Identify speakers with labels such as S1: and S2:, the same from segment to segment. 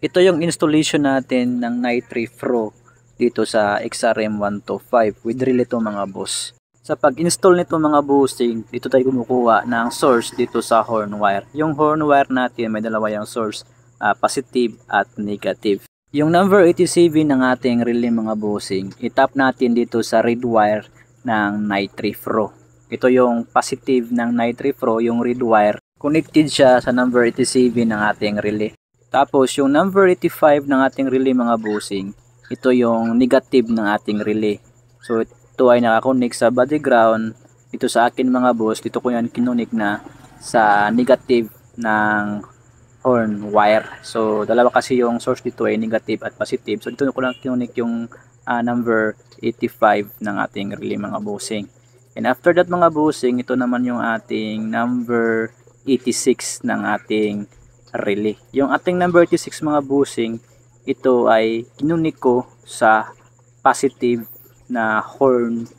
S1: Ito yung installation natin ng Nitree Pro dito sa XRM125 with relay to mga boss. Sa pag-install nito mga bossing, dito tayo kumukuha ng source dito sa horn wire. Yung horn wire natin may dalawa yung source, positive at negative. Yung number 87 ng ating relay mga bossing, itap natin dito sa red wire ng Nitree Pro. Ito yung positive ng Nitree Pro, yung red wire. Connected siya sa number 87 ng ating relay. Tapos yung number 85 ng ating relay mga bossing, ito yung negative ng ating relay. So ito ay nakakonik sa body ground. Ito sa akin mga boss, dito ko yan kinunik na sa negative ng horn wire. So dalawa kasi yung source dito ay negative at positive. So dito ko lang kinunik yung number 85 ng ating relay mga bossing. And after that mga bossing, ito naman yung ating number 86 ng ating relay. Yung ating number 86 mga bossing, ito ay kinunik ko sa positive na horn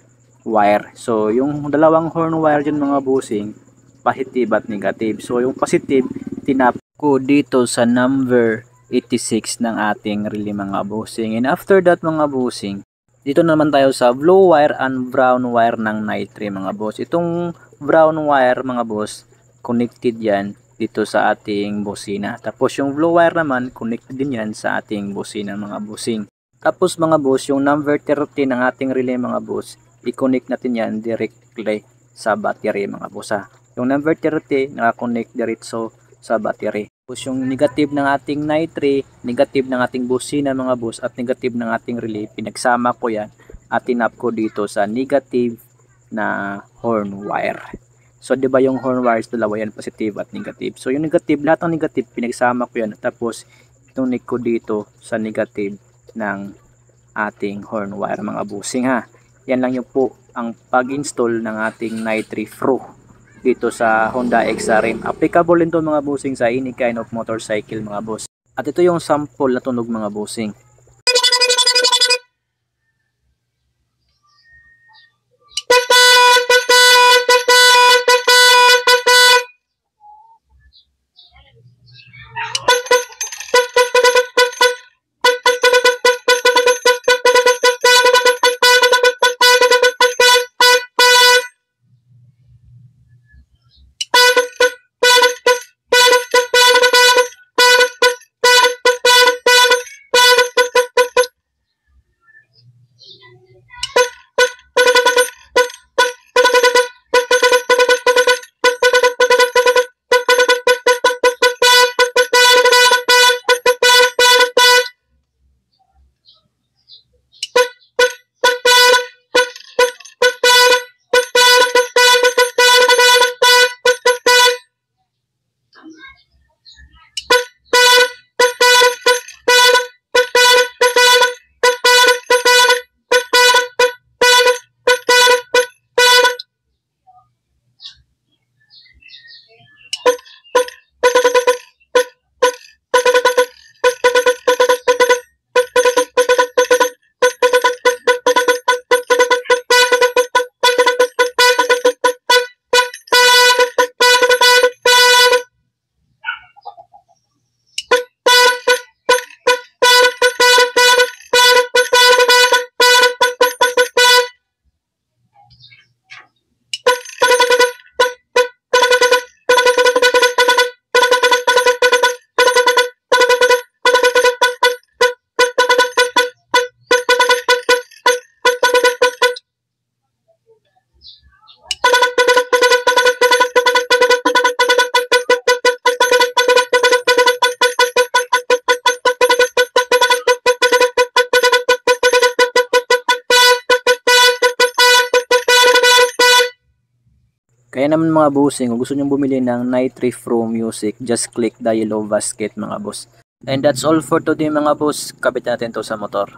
S1: wire. So yung dalawang horn wire dyan mga bossing, positive at negative. So yung positive, tinap ko dito sa number 86 ng ating relay mga bossing. And after that mga bossing, dito naman tayo sa blue wire and brown wire ng Nitree mga boss. Itong brown wire mga boss, connected yan dito sa ating bosina. Tapos yung blue wire naman, connected din yan sa ating bosina mga bossing. Tapos mga boss, yung number 30 ng ating relay mga boss, i-connect natin yan directly sa battery mga boss ha. Yung number 30, nakakonect diretso sa battery. Tapos yung negative ng ating Nitree, negative ng ating bosina mga boss, at negative ng ating relay, pinagsama ko yan at tinap ko dito sa negative na horn wire. So, di ba yung horn wires, dalawa yan, positive at negative. So, yung negative, lahat ng negative, pinagsama ko yan. Tapos, tunik ko dito sa negative ng ating horn wire, mga bossing ha. Yan lang yung po ang pag-install ng ating Nitree Pro dito sa Honda XRM. Applicable din to mga bossing sa any kind of motorcycle, mga boss. At ito yung sample na tunog mga bossing. Kaya naman mga bossing, kung gusto nyo bumili ng Nitree Pro Music, just click the yellow basket mga boss. And that's all for today mga boss. Kapit natin to sa motor.